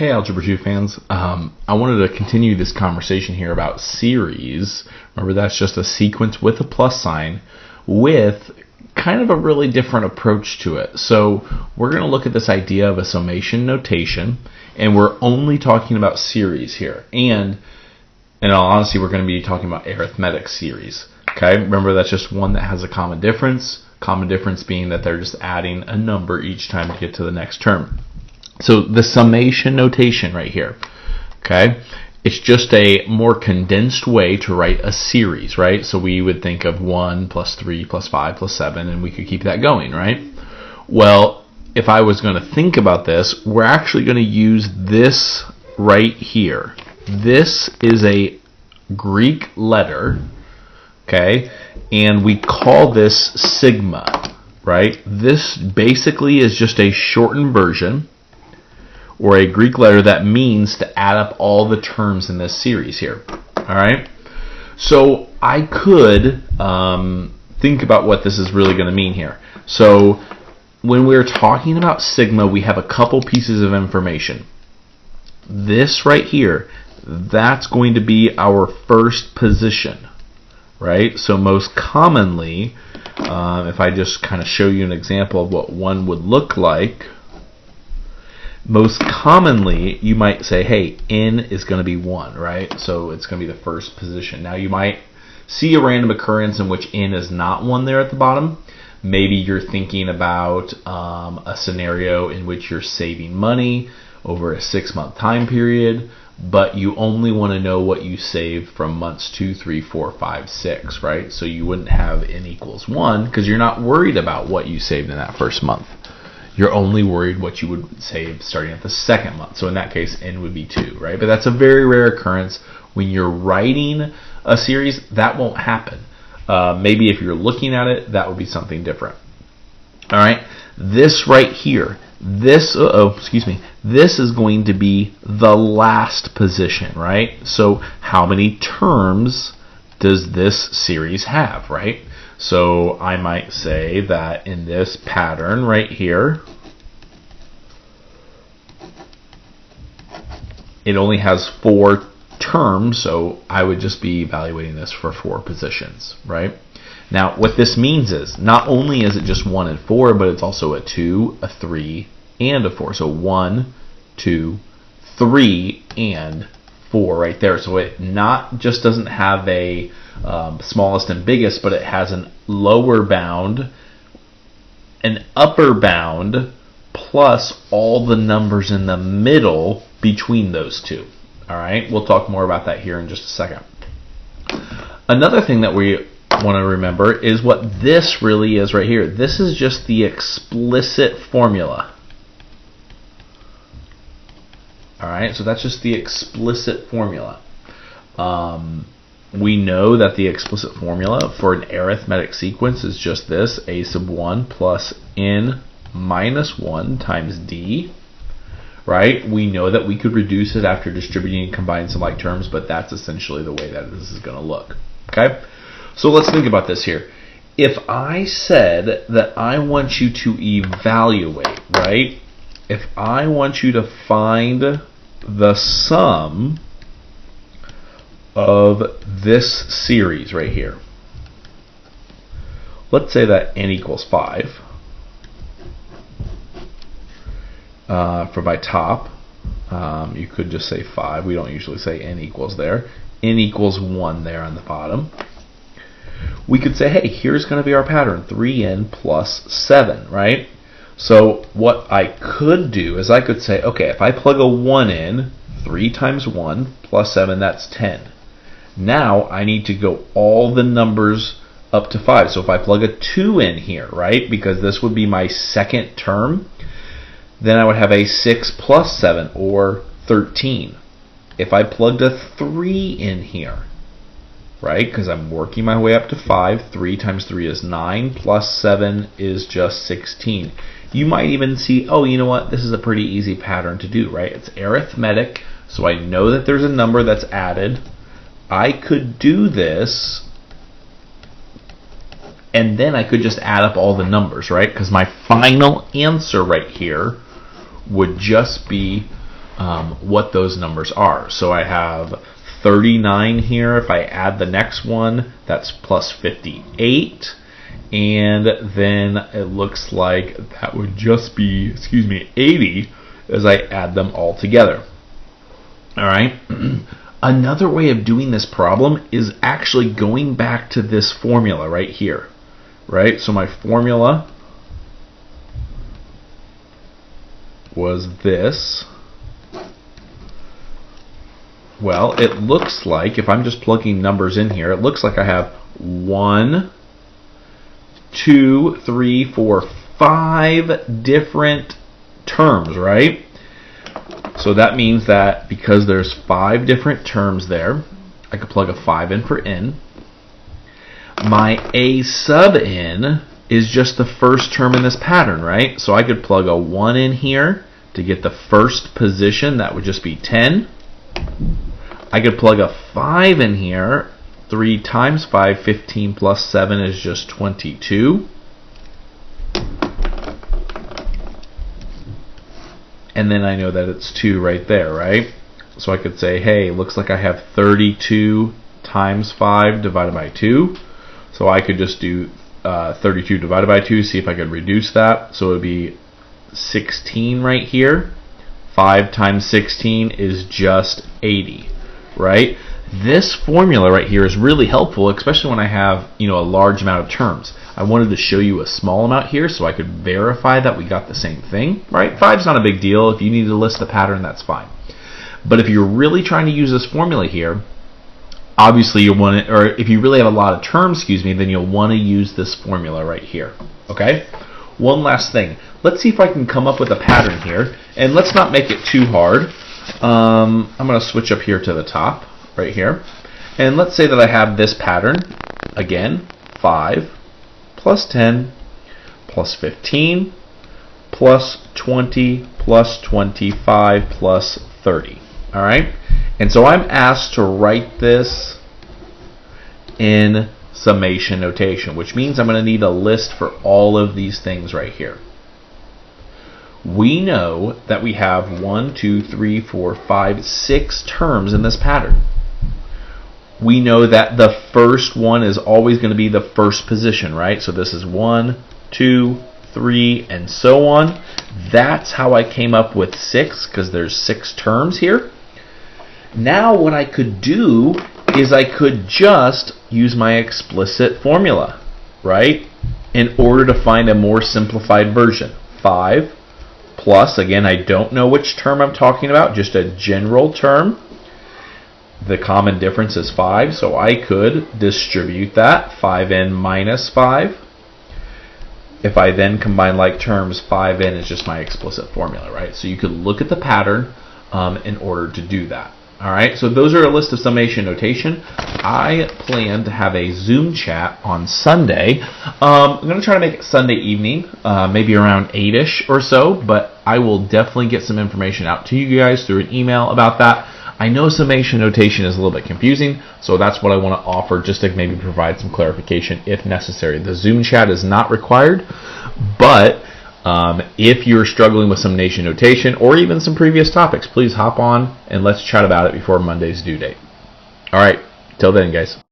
Hey Algebra 2 fans, I wanted to continue this conversation here about series. Remember, that's just a sequence with a plus sign with kind of a really different approach to it. So we're going to look at this idea of a summation notation, and we're only talking about series here. And in all honesty, we're going to be talking about arithmetic series. Okay, remember that's just one that has a common difference. Common difference being that they're just adding a number each time to get to the next term. So the summation notation right here, okay, it's just a more condensed way to write a series, right? So we would think of 1 plus 3 plus 5 plus 7, and we could keep that going, right? Well, if I was going to think about this, we're actually going to use this right here. This is a Greek letter, okay, and we call this sigma, right? This basically is just a shortened version or a Greek letter that means to add up all the terms in this series here. All right? So I could think about what this is really going to mean here. So when we're talking about sigma, we have a couple pieces of information. This right here, that's going to be our first position, right? So most commonly, if I just kind of show you an example of what one would look like, most commonly, you might say, hey, n is going to be 1, right? So it's going to be the first position. Now, you might see a random occurrence in which n is not 1 there at the bottom. Maybe you're thinking about a scenario in which you're saving money over a 6-month time period, but you only want to know what you saved from months 2, 3, 4, 5, 6, right? So you wouldn't have n equals 1 because you're not worried about what you saved in that first month. You're only worried what you would save starting at the second month. So in that case, n would be 2, right? But that's a very rare occurrence. When you're writing a series, that won't happen. Maybe if you're looking at it, that would be something different. All right, this right here, this is going to be the last position, right? So how many terms does this series have, right? So I might say that in this pattern right here, it only has 4 terms, so I would just be evaluating this for 4 positions, right? Now, what this means is not only is it just 1 and 4, but it's also a 2, a 3, and a 4. So 1, 2, 3, and 4 right there. So it not just doesn't have a smallest and biggest, but it has an lower bound, an upper bound, plus all the numbers in the middle between those two. All right, we'll talk more about that here in just a second. Another thing that we want to remember is what this really is right here. This is just the explicit formula. All right, so that's just the explicit formula. We know that the explicit formula for an arithmetic sequence is just this, a sub 1 plus n minus 1 times d, right? We know that we could reduce it after distributing and combining some like terms, but that's essentially the way that this is going to look, okay? So let's think about this here. If I said that I want you to evaluate, right? If I want you to find the sum of this series right here. Let's say that n equals 5 for my top. You could just say 5. We don't usually say n equals there. N equals 1 there on the bottom. We could say, hey, here's going to be our pattern, 3n plus 7, right? So what I could do is I could say, okay, if I plug a 1 in, 3 times 1 plus 7, that's 10. Now I need to go all the numbers up to 5. So if I plug a 2 in here, right, because this would be my second term, then I would have a 6 plus 7, or 13. If I plugged a 3 in here, right, because I'm working my way up to 5, 3 times 3 is 9, plus 7 is just 16. You might even see, oh, you know what, this is a pretty easy pattern to do, right? It's arithmetic, so I know that there's a number that's added. I could do this, and then I could just add up all the numbers, right? Because my final answer right here would just be what those numbers are. So I have 39 here. If I add the next one, that's plus 58. And then it looks like that would just be, 80 as I add them all together. All right. Another way of doing this problem is actually going back to this formula right here. Right? So my formula was this. Well, it looks like, if I'm just plugging numbers in here, it looks like I have 1, 2, 3, 4, 5 different terms, right? So that means that because there's 5 different terms there, I could plug a 5 in for n. My a sub n is just the first term in this pattern, right? So I could plug a 1 in here to get the first position. That would just be 10. I could plug a 5 in here. 3 times 5, 15 plus 7 is just 22. And then I know that it's 2 right there, right? So I could say, hey, looks like I have 32 times 5 divided by 2. So I could just do 32 divided by 2, see if I could reduce that. So it would be 16 right here. 5 times 16 is just 80, right? This formula right here is really helpful, especially when I have, a large amount of terms. I wanted to show you a small amount here so I could verify that we got the same thing, right? 5's not a big deal. If you need to list the pattern, that's fine. But if you're really trying to use this formula here, obviously you want it, or if you really have a lot of terms, then you'll want to use this formula right here, okay? One last thing. Let's see if I can come up with a pattern here, and let's not make it too hard. I'm going to switch up here to the top, right here, and let's say that I have this pattern, again, 5 plus 10 plus 15 plus 20 plus 25 plus 30, all right? And so I'm asked to write this in summation notation, which means I'm going to need a list for all of these things right here. We know that we have 1, 2, 3, 4, 5, 6 terms in this pattern. We know that the first one is always going to be the first position, right? So this is 1, 2, 3, and so on. That's how I came up with 6, because there's 6 terms here. Now what I could do is I could just use my explicit formula, right? In order to find a more simplified version. 5 plus, again, I don't know which term I'm talking about, just a general term. The common difference is 5, so I could distribute that, 5n minus 5. If I then combine like terms, 5n is just my explicit formula, right? So you could look at the pattern in order to do that. All right, so those are a list of summation notation. I plan to have a Zoom chat on Sunday. I'm going to try to make it Sunday evening, maybe around 8-ish or so, but I will definitely get some information out to you guys through an email about that. I know summation notation is a little bit confusing, so that's what I want to offer, just to maybe provide some clarification if necessary. The Zoom chat is not required, but if you're struggling with summation notation or even some previous topics, please hop on and let's chat about it before Monday's due date. All right, till then, guys.